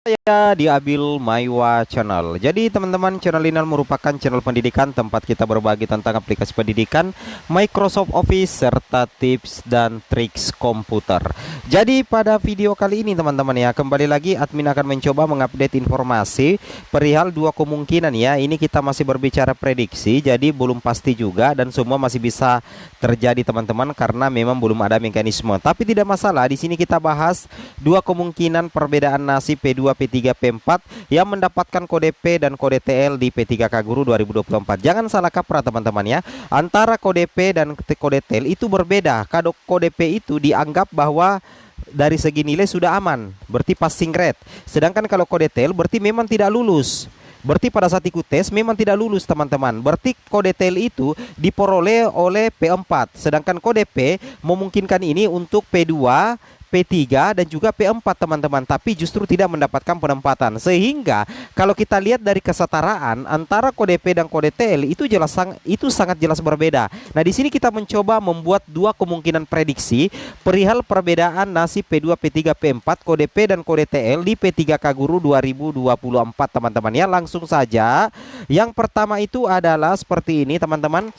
Saya di Abil Maiwa Channel. Jadi teman-teman, channel ini merupakan channel pendidikan tempat kita berbagi tentang aplikasi pendidikan, Microsoft Office, serta tips dan triks komputer. Jadi pada video kali ini teman-teman ya, kembali lagi admin akan mencoba mengupdate informasi perihal dua kemungkinan ya. Ini kita masih berbicara prediksi, jadi belum pasti juga dan semua masih bisa terjadi teman-teman karena memang belum ada mekanisme. Tapi tidak masalah, di sini kita bahas dua kemungkinan perbedaan nasib P2, P3, P4 yang mendapatkan kode P dan kode TL di P3K Guru 2024. Jangan salah kaprah teman-teman ya. Antara kode P dan kode TL itu berbeda. Kalau kode P itu dianggap bahwa dari segi nilai sudah aman, berarti passing grade. Sedangkan kalau kode TL berarti memang tidak lulus. Berarti pada saat ikut tes memang tidak lulus teman-teman. Berarti kode TL itu diperoleh oleh P4. Sedangkan kode P memungkinkan ini untuk P2, P3 dan juga P4 teman-teman, tapi justru tidak mendapatkan penempatan. Sehingga kalau kita lihat dari kesetaraan antara kode P dan kode TL itu sangat jelas berbeda. Nah, di sini kita mencoba membuat dua kemungkinan prediksi perihal perbedaan nasib P2, P3, P4, kode P dan kode TL di P3K Guru 2024 teman-teman ya. Langsung saja. Yang pertama itu adalah seperti ini teman-teman.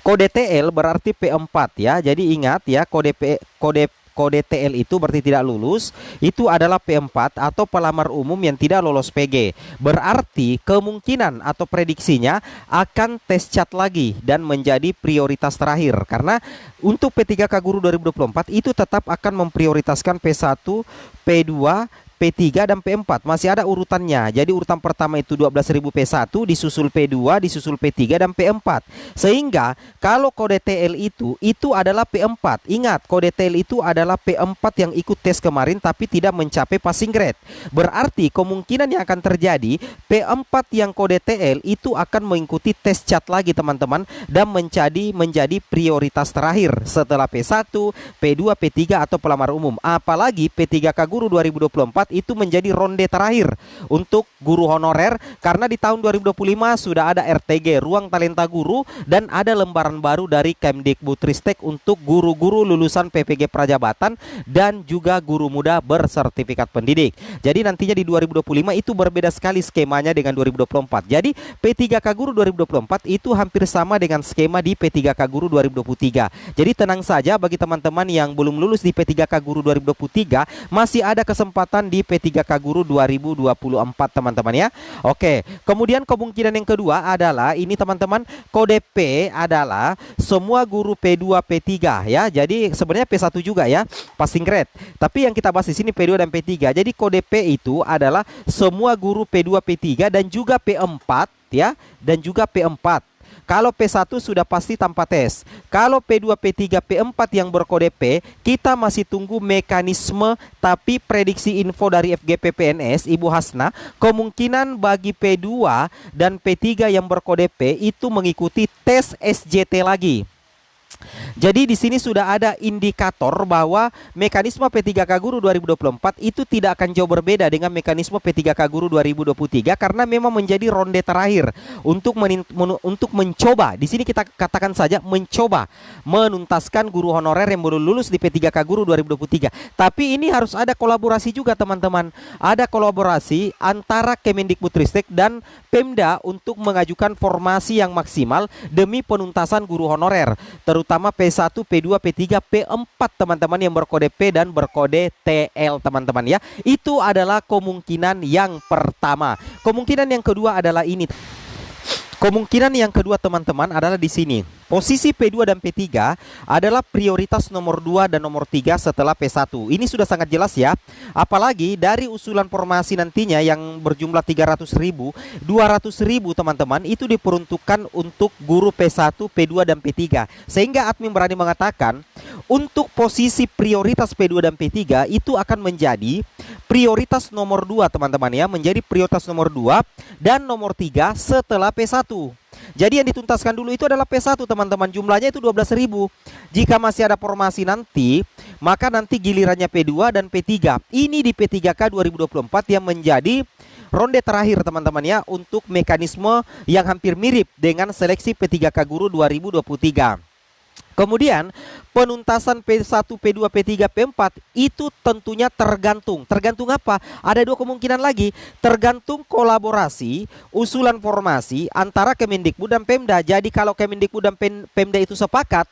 Kode TL berarti P4 ya. Jadi ingat ya, kode TL itu berarti tidak lulus, itu adalah P4 atau pelamar umum yang tidak lolos PG. Berarti kemungkinan atau prediksinya akan tes cat lagi dan menjadi prioritas terakhir. Karena untuk P3K Guru 2024 itu tetap akan memprioritaskan P1, P2, P3 dan P4 masih ada urutannya. Jadi urutan pertama itu 12.000 P1, disusul P2, disusul P3 dan P4. Sehingga kalau kode TL itu adalah P4. Ingat, kode TL itu adalah P4 yang ikut tes kemarin tapi tidak mencapai passing grade. Berarti kemungkinan yang akan terjadi P4 yang kode TL itu akan mengikuti tes cat lagi teman-teman dan menjadi prioritas terakhir setelah P1, P2, P3 atau pelamar umum. Apalagi P3K Guru 2024 itu menjadi ronde terakhir untuk guru honorer karena di tahun 2025 sudah ada RTG Ruang Talenta Guru dan ada lembaran baru dari Kemdikbudristek untuk guru-guru lulusan PPG Prajabatan dan juga guru muda bersertifikat pendidik. Jadi nantinya di 2025 itu berbeda sekali skemanya dengan 2024. Jadi P3K Guru 2024 itu hampir sama dengan skema di P3K Guru 2023. Jadi tenang saja bagi teman-teman yang belum lulus di P3K Guru 2023, masih ada kesempatan di P3K Guru 2024 teman-teman ya. Oke, kemudian kemungkinan yang kedua adalah ini teman-teman, kode P adalah semua guru P2, P3 ya. Jadi sebenarnya P1 juga ya, passing grade. Tapi yang kita bahas di sini P2 dan P3. Jadi kode P itu adalah semua guru P2, P3 dan juga P4 ya, dan juga P4. Kalau P1 sudah pasti tanpa tes. Kalau P2, P3, P4 yang berkode P, kita masih tunggu mekanisme. Tapi prediksi info dari FGP PNS Ibu Hasna, kemungkinan bagi P2 dan P3 yang berkode P itu mengikuti tes SJT lagi. Jadi di sini sudah ada indikator bahwa mekanisme P3K Guru 2024 itu tidak akan jauh berbeda dengan mekanisme P3K Guru 2023 karena memang menjadi ronde terakhir untuk mencoba. Di sini kita katakan saja mencoba menuntaskan guru honorer yang baru lulus di P3K Guru 2023. Tapi ini harus ada kolaborasi juga teman-teman. Ada kolaborasi antara Kemendikbudristek dan Pemda untuk mengajukan formasi yang maksimal demi penuntasan guru honorer, terutama P1, P2, P3, P4 teman-teman yang berkode P dan berkode TL teman-teman ya. Itu adalah kemungkinan yang pertama. Kemungkinan yang kedua adalah ini. Kemungkinan yang kedua teman-teman adalah di sini. Posisi P2 dan P3 adalah prioritas nomor 2 dan nomor 3 setelah P1. Ini sudah sangat jelas ya. Apalagi dari usulan formasi nantinya yang berjumlah 300.000, 200.000 teman-teman itu diperuntukkan untuk guru P1, P2 dan P3. Sehingga admin berani mengatakan untuk posisi prioritas P2 dan P3 itu akan menjadi prioritas nomor 2 teman-teman ya, menjadi prioritas nomor 2 dan nomor 3 setelah P1. Jadi yang dituntaskan dulu itu adalah P1 teman-teman, jumlahnya itu 12.000. Jika masih ada formasi nanti, maka nanti gilirannya P2 dan P3. Ini di P3K 2024 yang menjadi ronde terakhir teman-teman ya, untuk mekanisme yang hampir mirip dengan seleksi P3K Guru 2023. Kemudian penuntasan P1, P2, P3, P4 itu tentunya tergantung. Tergantung apa? Ada dua kemungkinan lagi. Tergantung kolaborasi, usulan formasi antara Kemendikbud dan Pemda. Jadi kalau Kemendikbud dan Pemda itu sepakat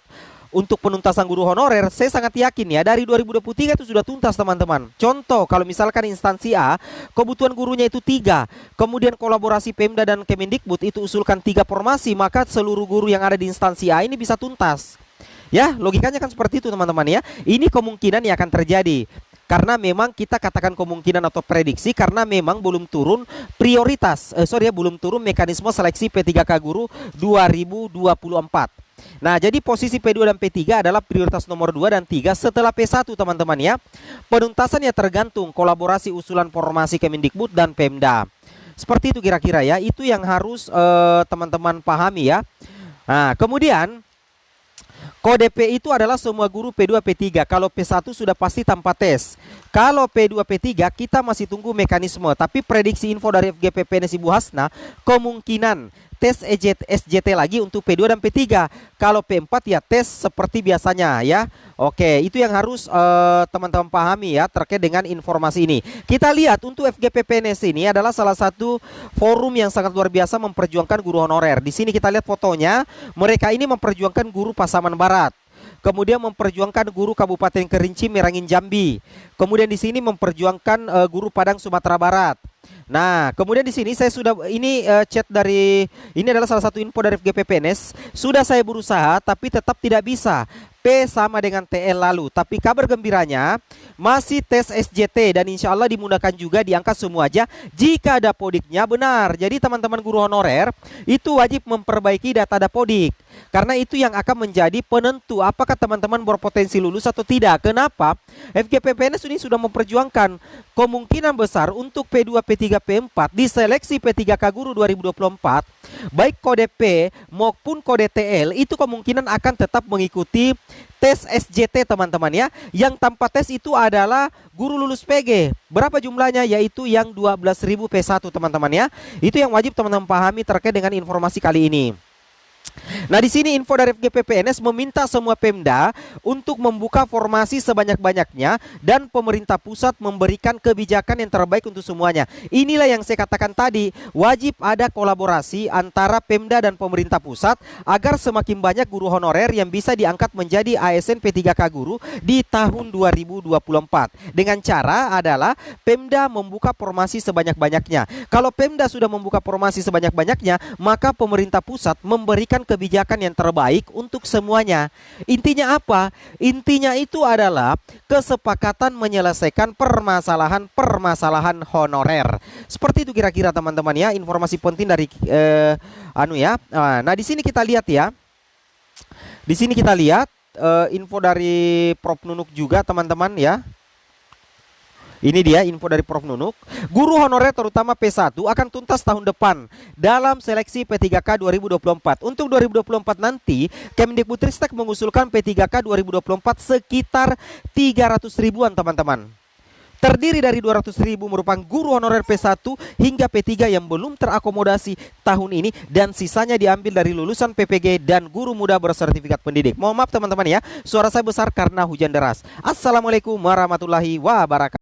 untuk penuntasan guru honorer, saya sangat yakin ya dari 2023 itu sudah tuntas teman-teman. Contoh kalau misalkan instansi A kebutuhan gurunya itu 3, kemudian kolaborasi Pemda dan Kemendikbud itu usulkan 3 formasi, maka seluruh guru yang ada di instansi A ini bisa tuntas. Ya, logikanya kan seperti itu teman-teman ya. Ini kemungkinan yang akan terjadi. Karena memang kita katakan kemungkinan atau prediksi karena memang belum turun prioritas, belum turun mekanisme seleksi P3K guru 2024. Nah, jadi posisi P2 dan P3 adalah prioritas nomor 2 dan 3 setelah P1 teman-teman ya. Penuntasannya tergantung kolaborasi usulan formasi Kemendikbud dan Pemda. Seperti itu kira-kira ya. Itu yang harus teman-teman pahami ya. Nah, kemudian kode P itu adalah semua guru P2, P3. Kalau P1 sudah pasti tanpa tes. Kalau P2, P3 kita masih tunggu mekanisme. Tapi prediksi info dari FGPPNS Ibu Hasna, kemungkinan tes SJT lagi untuk P2 dan P3. Kalau P4 ya tes seperti biasanya ya. Oke, itu yang harus teman-teman pahami ya terkait dengan informasi ini. Kita lihat untuk FGPPNS ini adalah salah satu forum yang sangat luar biasa memperjuangkan guru honorer. Di sini kita lihat fotonya, mereka ini memperjuangkan guru Pasaman Barat. Kemudian memperjuangkan guru Kabupaten Kerinci Merangin Jambi. Kemudian di sini memperjuangkan guru Padang Sumatera Barat. Nah, kemudian di sini saya sudah chat dari ini adalah salah satu info dari FGPPNS. Sudah saya berusaha tapi tetap tidak bisa. P sama dengan TL lalu. Tapi kabar gembiranya masih tes SJT dan insya Allah dimudahkan juga diangkat semua aja jika dapodiknya benar. Jadi teman-teman guru honorer itu wajib memperbaiki data dapodik. Karena itu yang akan menjadi penentu apakah teman-teman berpotensi lulus atau tidak. Kenapa? FGPPNS ini sudah memperjuangkan kemungkinan besar untuk P2, P3, P4 di seleksi P3K guru 2024 baik kode P maupun kode TL itu kemungkinan akan tetap mengikuti tes SJT teman-teman ya. Yang tanpa tes itu adalah guru lulus PG. Berapa jumlahnya? Yaitu yang 12.000 P1 teman-teman ya. Itu yang wajib teman-teman pahami terkait dengan informasi kali ini. Nah, di sini info dari FGPPNS meminta semua Pemda untuk membuka formasi sebanyak-banyaknya dan pemerintah pusat memberikan kebijakan yang terbaik untuk semuanya. Inilah yang saya katakan tadi, wajib ada kolaborasi antara Pemda dan pemerintah pusat agar semakin banyak guru honorer yang bisa diangkat menjadi ASN P3K guru di tahun 2024. Dengan cara adalah Pemda membuka formasi sebanyak-banyaknya. Kalau Pemda sudah membuka formasi sebanyak-banyaknya, maka pemerintah pusat memberikan kebijakan yang terbaik untuk semuanya. Intinya apa? Intinya itu adalah kesepakatan menyelesaikan permasalahan honorer. Seperti itu kira-kira teman-teman ya, informasi penting dari Nah, di sini kita lihat ya. Di sini kita lihat info dari Prof Nunuk juga teman-teman ya. Ini dia info dari Prof Nunuk. Guru honorer terutama P1 akan tuntas tahun depan dalam seleksi P3K 2024. Untuk 2024 nanti Kemendikbudristek mengusulkan P3K 2024 sekitar 300 ribuan teman-teman. Terdiri dari 200.000 merupakan guru honorer P1 hingga P3 yang belum terakomodasi tahun ini dan sisanya diambil dari lulusan PPG dan guru muda bersertifikat pendidik. Mohon maaf teman-teman ya, suara saya besar karena hujan deras. Assalamualaikum warahmatullahi wabarakatuh.